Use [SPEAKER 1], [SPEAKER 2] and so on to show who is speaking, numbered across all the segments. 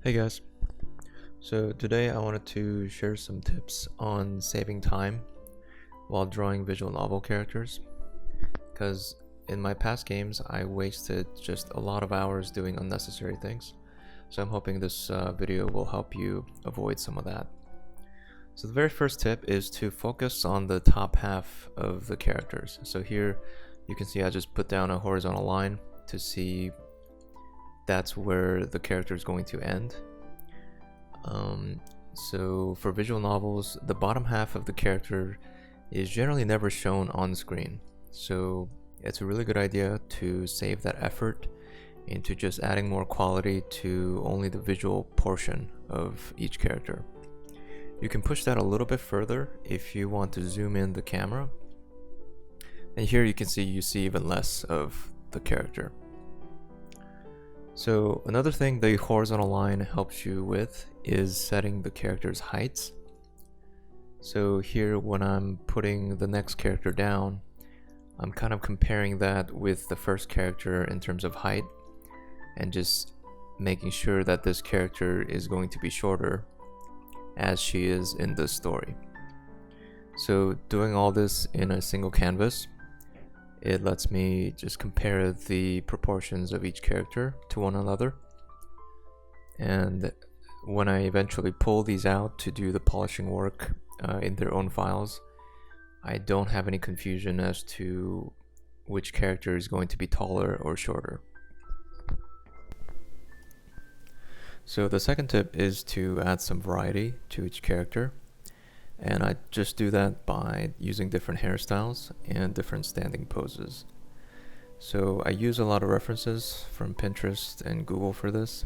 [SPEAKER 1] Hey guys, so today I wanted to share some tips on saving time while drawing visual novel characters, because in my past games I wasted just a lot of hours doing unnecessary things, so I'm hoping this video will help you avoid some of that. So the very first tip is to focus on the top half of the characters. So here you can see I just put down a horizontal line to see that's where the character is going to end. So for visual novels, the bottom half of the character is generally never shown on screen. So it's a really good idea to save that effort into just adding more quality to only the visual portion of each character. You can push that a little bit further if you want to zoom in the camera. And here you see even less of the character. So another thing the horizontal line helps you with is setting the character's heights. So here when I'm putting the next character down, I'm kind of comparing that with the first character in terms of height and just making sure that this character is going to be shorter as she is in the story. So doing all this in a single canvas, it lets me just compare the proportions of each character to one another. And when I eventually pull these out to do the polishing work in their own files, I don't have any confusion as to which character is going to be taller or shorter. So the second tip is to add some variety to each character. And I just do that by using different hairstyles and different standing poses. So I use a lot of references from Pinterest and Google for this,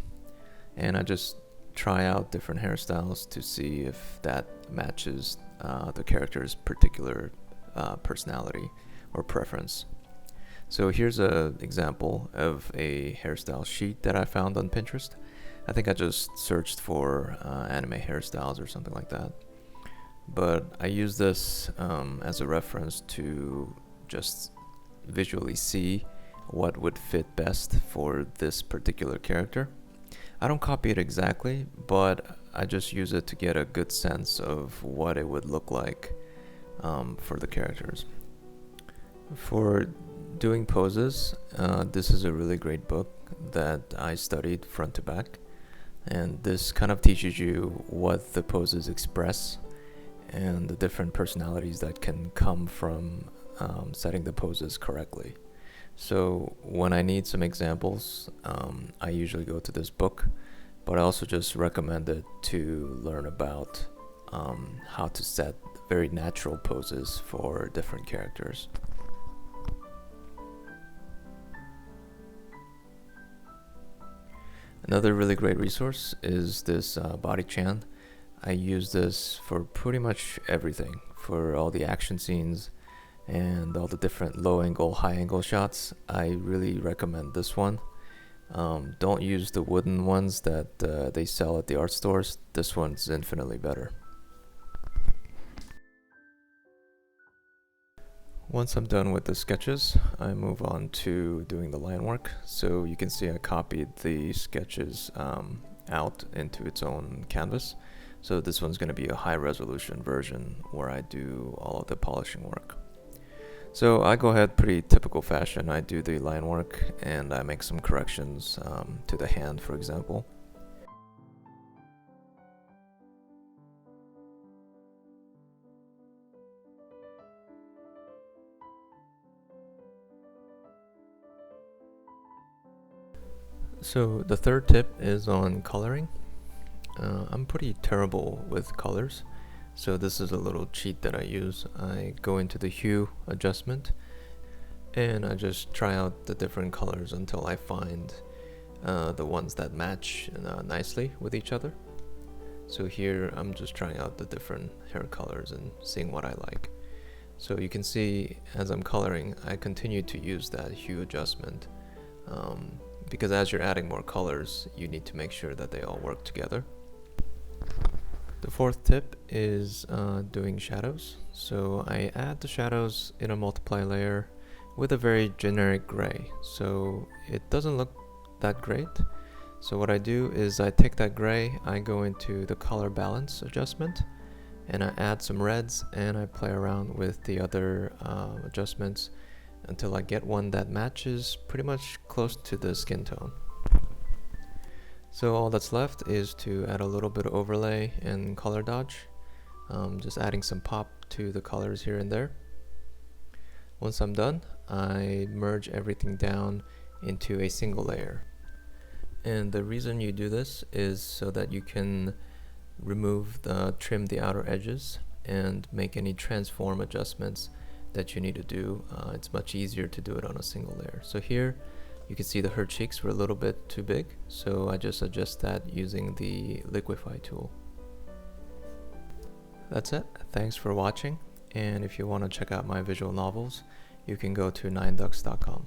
[SPEAKER 1] and I just try out different hairstyles to see if that matches the character's particular personality or preference. So here's an example of a hairstyle sheet that I found on Pinterest. I think I just searched for anime hairstyles or something like that. But I use this as a reference to just visually see what would fit best for this particular character. I don't copy it exactly, but I just use it to get a good sense of what it would look like for the characters. For doing poses, this is a really great book that I studied front to back, and this kind of teaches you what the poses express and the different personalities that can come from setting the poses correctly. So when I need some examples, I usually go to this book, but I also just recommend it to learn about how to set very natural poses for different characters. Another really great resource is this Body Chan. I use this for pretty much everything, for all the action scenes and all the different low angle, high angle shots. I really recommend this one. Don't use the wooden ones that they sell at the art stores. This one's infinitely better. Once I'm done with the sketches, I move on to doing the line work. So you can see I copied the sketches out into its own canvas. So this one's going to be a high resolution version where I do all of the polishing work. So I go ahead pretty typical fashion. I do the line work and I make some corrections to the hand, for example. So the third tip is on coloring. I'm pretty terrible with colors, so this is a little cheat that I use. I go into the hue adjustment and I just try out the different colors until I find the ones that match nicely with each other. So here I'm just trying out the different hair colors and seeing what I like. So you can see as I'm coloring, I continue to use that hue adjustment because as you're adding more colors, you need to make sure that they all work together. The fourth tip is doing shadows. So I add the shadows in a multiply layer with a very generic gray. So it doesn't look that great. So what I do is I take that gray, I go into the color balance adjustment, and I add some reds, and I play around with the other adjustments until I get one that matches pretty much close to the skin tone. So all that's left is to add a little bit of overlay and color dodge, just adding some pop to the colors here and there. Once I'm done, I merge everything down into a single layer. And the reason you do this is so that you can trim the outer edges and make any transform adjustments that you need to do. It's much easier to do it on a single layer. So here you can see her cheeks were a little bit too big, so I just adjust that using the liquify tool. That's it. Thanks for watching, and if you want to check out my visual novels, you can go to 9ducks.com.